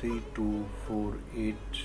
3248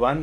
1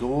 2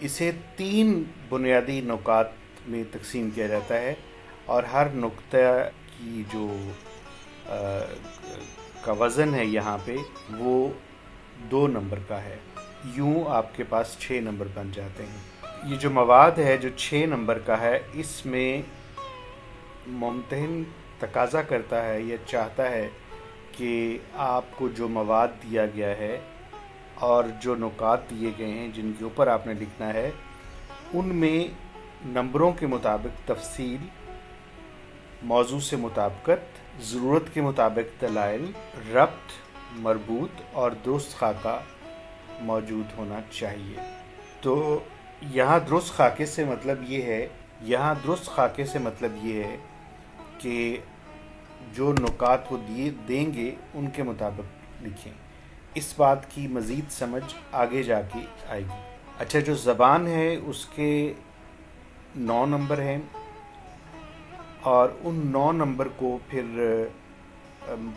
اسے 3 بنیادی نکات میں تقسیم کیا جاتا ہے اور ہر نقطہ کی جو کا وزن ہے یہاں پہ وہ 2 نمبر کا ہے. یوں آپ کے پاس 6 نمبر بن جاتے ہیں. یہ جو مواد ہے جو 6 نمبر کا ہے، اس میں ممتحن تقاضا کرتا ہے یا چاہتا ہے کہ آپ کو جو مواد دیا گیا ہے اور جو نکات دیے گئے ہیں جن کے اوپر آپ نے لکھنا ہے، ان میں نمبروں کے مطابق تفصیل، موضوع سے مطابقت، ضرورت کے مطابق دلائل، ربط، مربوط اور درست خاکہ موجود ہونا چاہیے. تو یہاں درست خاکے سے مطلب یہ ہے کہ جو نکات وہ دیں گے ان کے مطابق لکھیں. اس بات کی مزید سمجھ آگے جا کے آئے گی. اچھا، جو زبان ہے اس کے 9 نمبر ہیں اور ان 9 نمبر کو پھر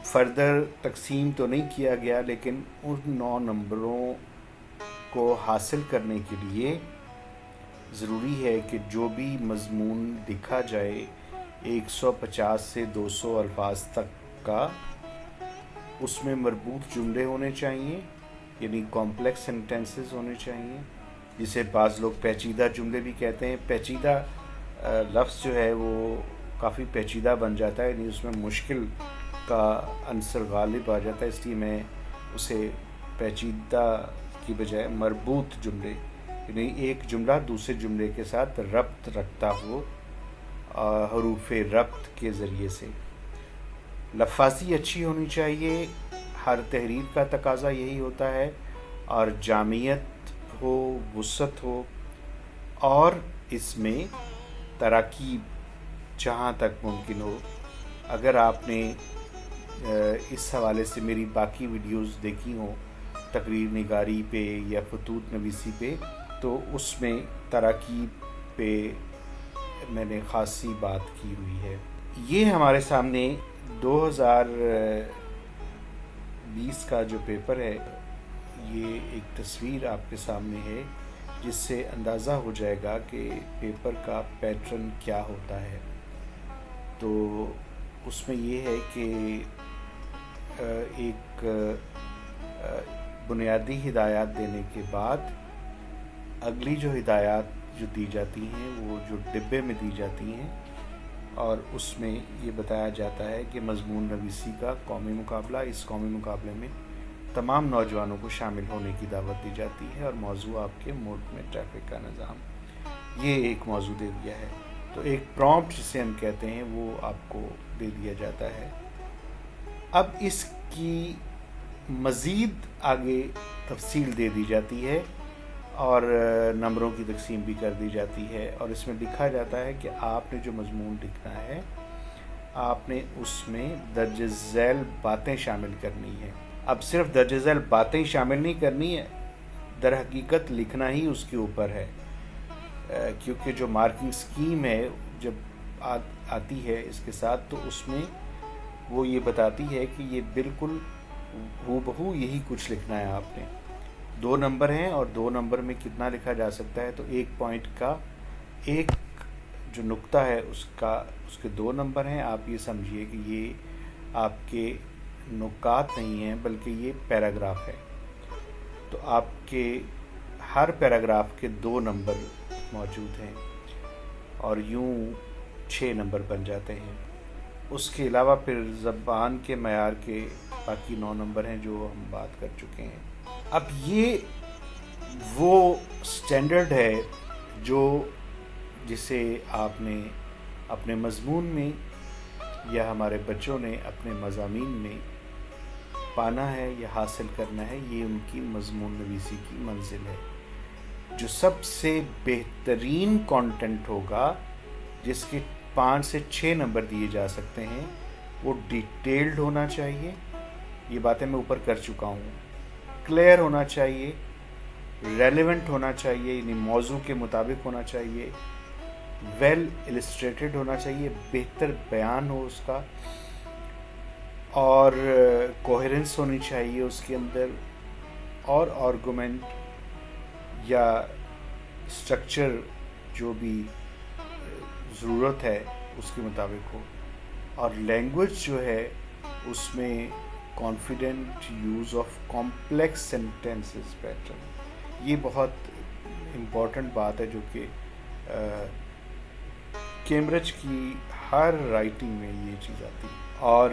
فردر تقسیم تو نہیں کیا گیا، لیکن ان 9 نمبروں کو حاصل کرنے کے لیے ضروری ہے کہ جو بھی مضمون لکھا جائے 150 سے 200 الفاظ تک کا، اس میں مربوط جملے ہونے چاہیے، یعنی کمپلیکس سینٹینسز ہونے چاہیے، جسے بعض لوگ پیچیدہ جملے بھی کہتے ہیں. پیچیدہ لفظ جو ہے وہ کافی پیچیدہ بن جاتا ہے، یعنی اس میں مشکل کا عنصر غالب آ جاتا ہے، اس لیے میں اسے پیچیدہ کی بجائے مربوط جملے، یعنی ایک جملہ دوسرے جملے کے ساتھ ربط رکھتا ہو حروف ربط کے ذریعے سے. لفاظی اچھی ہونی چاہیے، ہر تحریر کا تقاضا یہی ہوتا ہے، اور جامعیت ہو، وسعت ہو، اور اس میں تراکیب جہاں تک ممکن ہو. اگر آپ نے اس حوالے سے میری باقی ویڈیوز دیکھی ہوں تقریر نگاری پہ یا خطوط نویسی پہ، تو اس میں تراکیب پہ میں نے خاصی بات کی ہوئی ہے. یہ ہمارے سامنے 2020 کا جو پیپر ہے، یہ ایک تصویر آپ کے سامنے ہے جس سے اندازہ ہو جائے گا کہ پیپر کا پیٹرن کیا ہوتا ہے. تو اس میں یہ ہے کہ ایک بنیادی ہدایات دینے کے بعد اگلی جو ہدایات جو دی جاتی ہیں وہ جو ڈبے میں دی جاتی ہیں، اور اس میں یہ بتایا جاتا ہے کہ مضمون نویسی کا قومی مقابلہ، اس قومی مقابلے میں تمام نوجوانوں کو شامل ہونے کی دعوت دی جاتی ہے، اور موضوع آپ کے ملک میں ٹریفک کا نظام، یہ ایک موضوع دے دیا ہے. تو ایک پرومپٹ جسے ہم کہتے ہیں وہ آپ کو دے دیا جاتا ہے. اب اس کی مزید آگے تفصیل دے دی جاتی ہے اور نمبروں کی تقسیم بھی کر دی جاتی ہے، اور اس میں لکھا جاتا ہے کہ آپ نے جو مضمون لکھنا ہے آپ نے اس میں درج ذیل باتیں شامل کرنی ہیں. اب صرف درج ذیل باتیں شامل نہیں کرنی ہے، در حقیقت لکھنا ہی اس کے اوپر ہے، کیونکہ جو مارکنگ سکیم ہے جب آتی ہے اس کے ساتھ، تو اس میں وہ یہ بتاتی ہے کہ یہ بالکل ہو بہو یہی کچھ لکھنا ہے آپ نے. 2 نمبر ہیں اور 2 نمبر میں کتنا لکھا جا سکتا ہے، تو ایک پوائنٹ کا ایک جو نقطہ ہے اس کے 2 نمبر ہیں. آپ یہ سمجھیے کہ یہ آپ کے نکات نہیں ہیں بلکہ یہ پیراگراف ہے. تو آپ کے ہر پیراگراف کے 2 نمبر موجود ہیں اور یوں 6 نمبر بن جاتے ہیں. اس کے علاوہ پھر زبان کے معیار کے باقی 9 نمبر ہیں جو ہم بات کر چکے ہیں. اب یہ وہ سٹینڈرڈ ہے جسے آپ نے اپنے مضمون میں یا ہمارے بچوں نے اپنے مضامین میں پانا ہے یا حاصل کرنا ہے. یہ ان کی مضمون نویسی کی منزل ہے. جو سب سے بہترین کانٹینٹ ہوگا، جس کے 5 سے 6 نمبر دیے جا سکتے ہیں، وہ ڈیٹیلڈ ہونا چاہیے. یہ باتیں میں اوپر کر چکا ہوں. کلیئر ہونا چاہیے، ریلیونٹ ہونا چاہیے، یعنی موضوع کے مطابق ہونا چاہیے، ویل السٹریٹڈ ہونا چاہیے، بہتر بیان ہو اس کا، اور کوہرنس ہونی چاہیے اس کے اندر، اور آرگومنٹ یا اسٹرکچر جو بھی ضرورت ہے اس کے مطابق ہو، اور لینگویج جو ہے اس میں confident use of complex sentences pattern, یہ بہت امپورٹنٹ بات ہے جو کہ کیمبرج کی ہر رائٹنگ میں یہ چیز آتی ہے، اور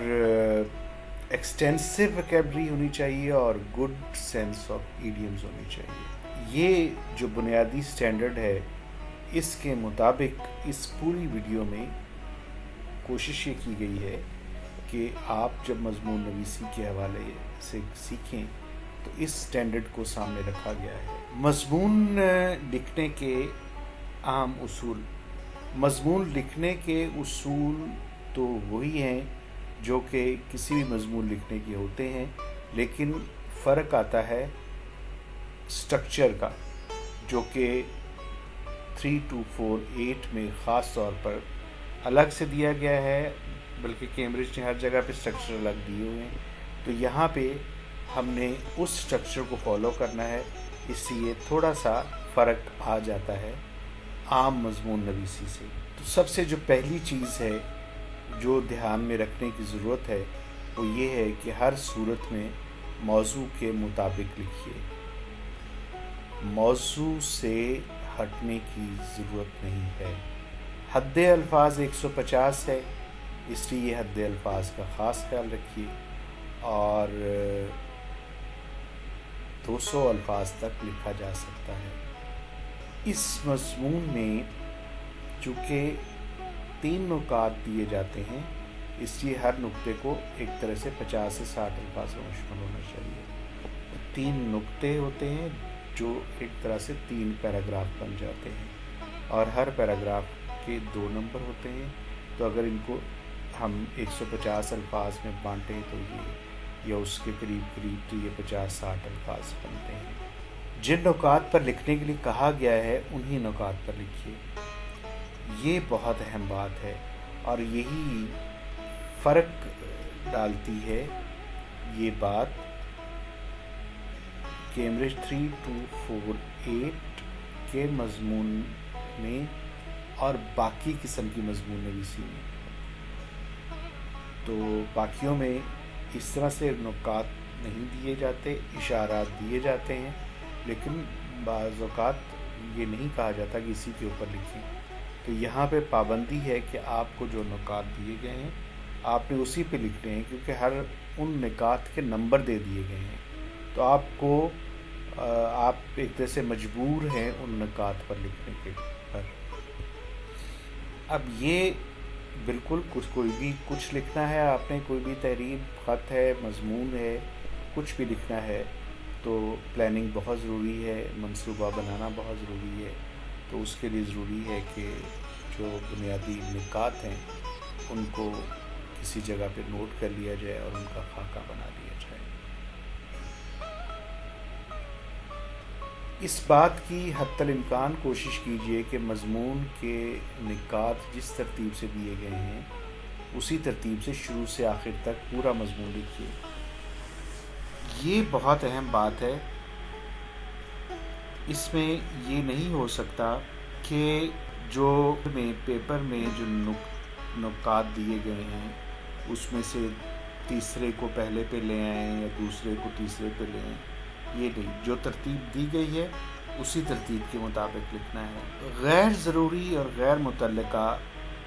ایکسٹینسو ویکیبلری ہونی چاہیے اور گڈ سینس آف ایڈیمز ہونی چاہیے۔ یہ جو بنیادی سٹینڈرڈ ہے، اس کے مطابق اس پوری ویڈیو میں کوشش یہ کی گئی ہے کہ آپ جب مضمون نویسی کے حوالے سے سیکھیں تو اس سٹینڈرڈ کو سامنے رکھا گیا ہے۔ مضمون لکھنے کے اہم اصول۔ مضمون لکھنے کے اصول تو وہی ہیں جو کہ کسی بھی مضمون لکھنے کے ہوتے ہیں، لیکن فرق آتا ہے سٹرکچر کا، جو کہ 3248 میں خاص طور پر الگ سے دیا گیا ہے، بلکہ کیمبرج نے ہر جگہ پہ سٹرکچر الگ دیے ہوئے ہیں، تو یہاں پہ ہم نے اس سٹرکچر کو فالو کرنا ہے، اس لیے تھوڑا سا فرق آ جاتا ہے عام مضمون نویسی سے۔ تو سب سے جو پہلی چیز ہے جو دھیان میں رکھنے کی ضرورت ہے وہ یہ ہے کہ ہر صورت میں موضوع کے مطابق لکھیے، موضوع سے ہٹنے کی ضرورت نہیں ہے۔ حد الفاظ 150 ہے، اس لیے یہ حد الفاظ کا خاص خیال رکھیے، اور 200 الفاظ تک لکھا جا سکتا ہے۔ اس مضمون میں چونکہ 3 نکات دیے جاتے ہیں، اس لیے ہر نقطے کو ایک طرح سے 50 سے 60 الفاظ میں مشتمل ہونا چاہیے۔ 3 نقطے ہوتے ہیں جو ایک طرح سے 3 پیراگراف بن جاتے ہیں، اور ہر پیراگراف کے 2 نمبر ہوتے ہیں، تو اگر ان کو ہم 150 الفاظ میں بانٹیں تو یا اس کے قریب تو یہ 50-60 الفاظ بنتے ہیں۔ جن نکات پر لکھنے کے لیے کہا گیا ہے انہی نکات پر لکھیے، یہ بہت اہم بات ہے، اور یہی فرق ڈالتی ہے یہ بات کیمبرج 3248 کے مضمون میں اور باقی قسم کی مضمون نویسی میں۔ تو باقیوں میں اس طرح سے نکات نہیں دیے جاتے، اشارات دیے جاتے ہیں، لیکن بعض اوقات یہ نہیں کہا جاتا کہ اسی کے اوپر لکھیں۔ تو یہاں پہ پابندی ہے کہ آپ کو جو نکات دیے گئے ہیں آپ نے اسی پہ لکھنے ہیں، کیونکہ ہر ان نکات کے نمبر دے دیے گئے ہیں، تو آپ ایک طرح سے مجبور ہیں ان نکات پر لکھنے کے پر۔ اب یہ بالکل کوئی بھی کچھ لکھنا ہے، آپ نے کوئی بھی تحریر، خط ہے، مضمون ہے، کچھ بھی لکھنا ہے تو پلاننگ بہت ضروری ہے، منصوبہ بنانا بہت ضروری ہے۔ تو اس کے لیے ضروری ہے کہ جو بنیادی نکات ہیں ان کو کسی جگہ پہ نوٹ کر لیا جائے اور ان کا خاکہ بنا لیا جائے۔ اس بات کی حتی الامکان کوشش کیجیے کہ مضمون کے نکات جس ترتیب سے دیے گئے ہیں اسی ترتیب سے شروع سے آخر تک پورا مضمون لکھیے۔ یہ بہت اہم بات ہے، اس میں یہ نہیں ہو سکتا کہ جو پیپر میں جو نکات دیے گئے ہیں اس میں سے تیسرے کو پہلے پہ لے آئیں یا دوسرے کو تیسرے پہ لے آئیں، یہ نہیں، جو ترتیب دی گئی ہے اسی ترتیب کے مطابق لکھنا ہے۔ غیر ضروری اور غیر متعلقہ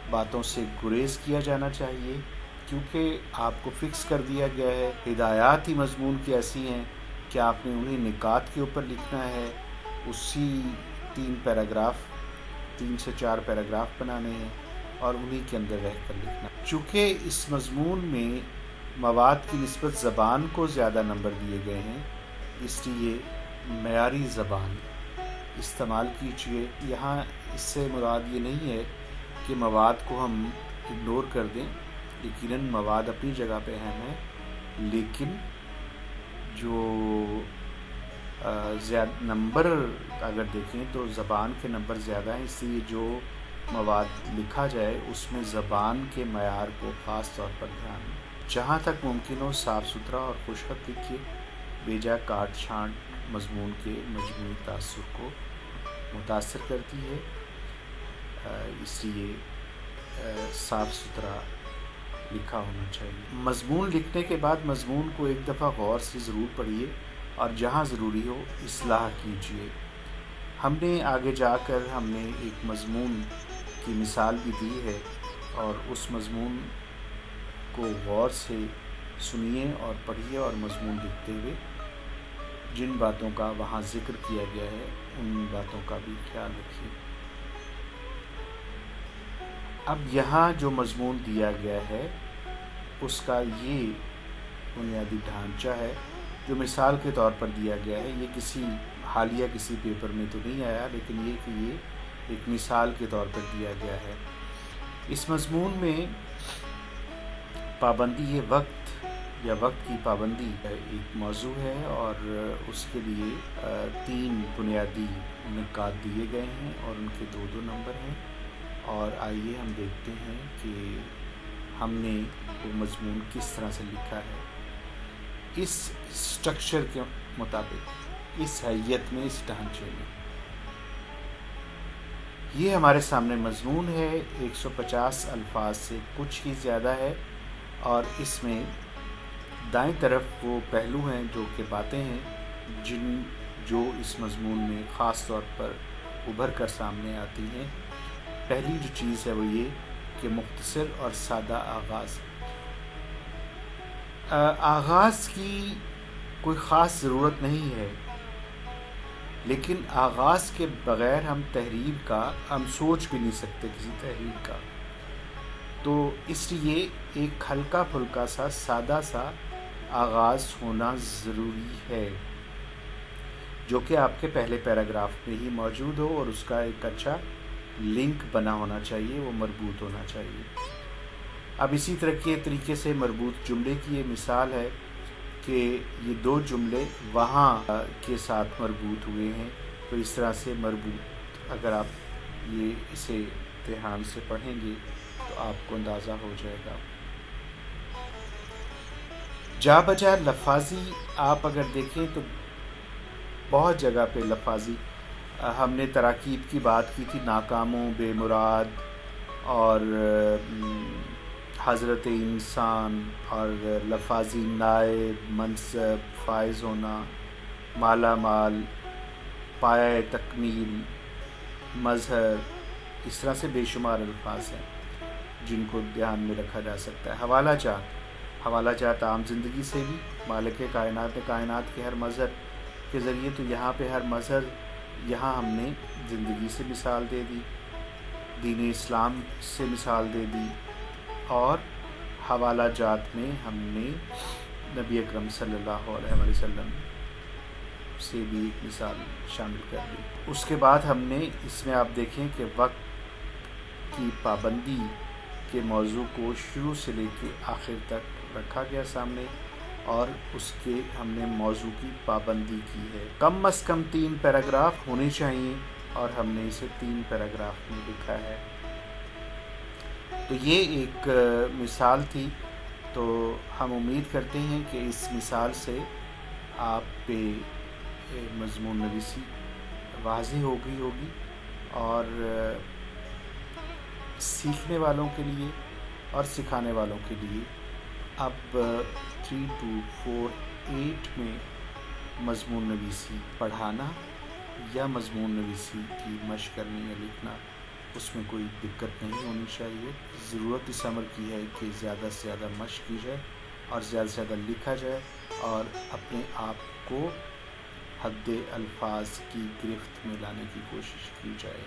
باتوں سے گریز کیا جانا چاہیے، کیونکہ آپ کو فکس کر دیا گیا ہے، ہدایات ہی مضمون کی ایسی ہیں کہ آپ نے انہیں نکات کے اوپر لکھنا ہے، اسی 3 سے 4 پیراگراف بنانے ہیں اور انہی کے اندر رہ کر لکھنا۔ چونکہ اس مضمون میں مواد کی نسبت زبان کو زیادہ نمبر دیے گئے ہیں، اس لیے معیاری زبان استعمال کیجیے۔ یہاں اس سے مراد یہ نہیں ہے کہ مواد کو ہم اگنور کر دیں، یقیناً مواد اپنی جگہ پہ اہم ہے، لیکن جو زیادہ نمبر اگر دیکھیں تو زبان کے نمبر زیادہ ہیں، اس لیے جو مواد لکھا جائے اس میں زبان کے معیار کو خاص طور پر دھیان دیں۔ جہاں تک ممکن ہو صاف ستھرا اور خوش خط لکھیے، بے جا کاٹ چھانٹ مضمون کے مجموعی تاثر کو متاثر کرتی ہے، اس لیے صاف ستھرا لکھا ہونا چاہیے۔ مضمون لکھنے کے بعد مضمون کو ایک دفعہ غور سے ضرور پڑھیے اور جہاں ضروری ہو اصلاح کیجیے۔ ہم نے آگے جا کر ہم نے ایک مضمون کی مثال بھی دی ہے، اور اس مضمون کو غور سے سنیے اور پڑھیے، اور مضمون لکھتے ہوئے جن باتوں کا وہاں ذکر کیا گیا ہے ان باتوں کا بھی خیال رکھیے۔ اب یہاں جو مضمون دیا گیا ہے اس کا یہ بنیادی ڈھانچہ ہے جو مثال کے طور پر دیا گیا ہے۔ یہ کسی حالیہ کسی پیپر میں تو نہیں آیا، لیکن یہ ایک مثال کے طور پر دیا گیا ہے۔ اس مضمون میں پابندی وقت یا وقت کی پابندی ایک موضوع ہے، اور اس کے لیے 3 بنیادی نکات دیے گئے ہیں اور ان کے 2 نمبر ہیں۔ اور آئیے ہم دیکھتے ہیں کہ ہم نے وہ مضمون کس طرح سے لکھا ہے اس اسٹرکچر کے مطابق، اس حیت میں، اس ڈھانچے میں۔ یہ ہمارے سامنے مضمون ہے، 150 الفاظ سے کچھ ہی زیادہ ہے، اور اس میں دائیں طرف وہ پہلو ہیں جو کہ باتیں ہیں جو اس مضمون میں خاص طور پر ابھر کر سامنے آتی ہیں۔ پہلی جو چیز ہے وہ یہ کہ مختصر اور سادہ آغاز۔ آغاز کی کوئی خاص ضرورت نہیں ہے، لیکن آغاز کے بغیر ہم سوچ بھی نہیں سکتے کسی تحریر کا، تو اس لیے ایک ہلکا پھلکا سا سادہ سا آغاز ہونا ضروری ہے، جو کہ آپ کے پہلے پیراگراف میں ہی موجود ہو، اور اس کا ایک اچھا لنک بنا ہونا چاہیے، وہ مربوط ہونا چاہیے۔ اب اسی طریقے سے مربوط جملے کی یہ مثال ہے کہ یہ 2 جملے وہاں کے ساتھ مربوط ہوئے ہیں، تو اس طرح سے مربوط، اگر آپ اسے دھیان سے پڑھیں گے تو آپ کو اندازہ ہو جائے گا۔ جا بجا لفاظی آپ اگر دیکھیں تو بہت جگہ پہ لفاظی، ہم نے تراکیب کی بات کی تھی، ناکاموں، بے مراد، اور حضرت انسان، اور لفاظی نائب، منصب، فائز ہونا، مالا مال، پایہ تکمیل، مظہر، اس طرح سے بے شمار الفاظ ہیں جن کو دھیان میں رکھا جا سکتا ہے۔ حوالہ جات عام زندگی سے بھی، مالک کائنات نے کائنات کے ہر مظہر کے ذریعے، تو یہاں پہ ہر مظہر، یہاں ہم نے زندگی سے مثال دے دی، دین اسلام سے مثال دے دی، اور حوالہ جات میں ہم نے نبی اکرم صلی اللہ علیہ وسلم سے بھی ایک مثال شامل کر دی۔ اس کے بعد ہم نے اس میں آپ دیکھیں کہ وقت کی پابندی کے موضوع کو شروع سے لے کے آخر تک رکھا گیا سامنے، اور اس کے ہم نے موضوع کی پابندی کی ہے۔ کم از کم 3 پیراگراف ہونے چاہیے، اور ہم نے اسے 3 پیراگراف میں لکھا ہے۔ تو یہ ایک مثال تھی، تو ہم امید کرتے ہیں کہ اس مثال سے آپ پہ مضمون نویسی واضح ہو گئی ہوگی، اور سیکھنے والوں کے لیے اور سکھانے والوں کے لیے اب 3248 میں مضمون نویسی پڑھانا یا مضمون نویسی کی مشق کرنی یا لکھنا، اس میں کوئی دقت نہیں ہونی چاہیے۔ ضرورت اس امر کی ہے کہ زیادہ سے زیادہ مشق کی جائے اور زیادہ سے زیادہ لکھا جائے، اور اپنے آپ کو حد الفاظ کی گرفت میں لانے کی کوشش کی جائے۔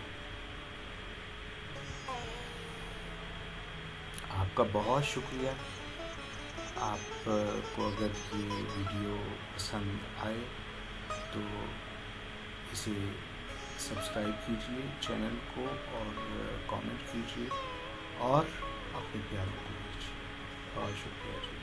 آپ کا بہت شکریہ۔ آپ کو اگر یہ ویڈیو پسند آئے تو اسے سبسکرائب کیجیے چینل کو، اور کامنٹ کیجیے، اور اپنے پیاروں کو بھیجیے۔ بہت شکریہ جی۔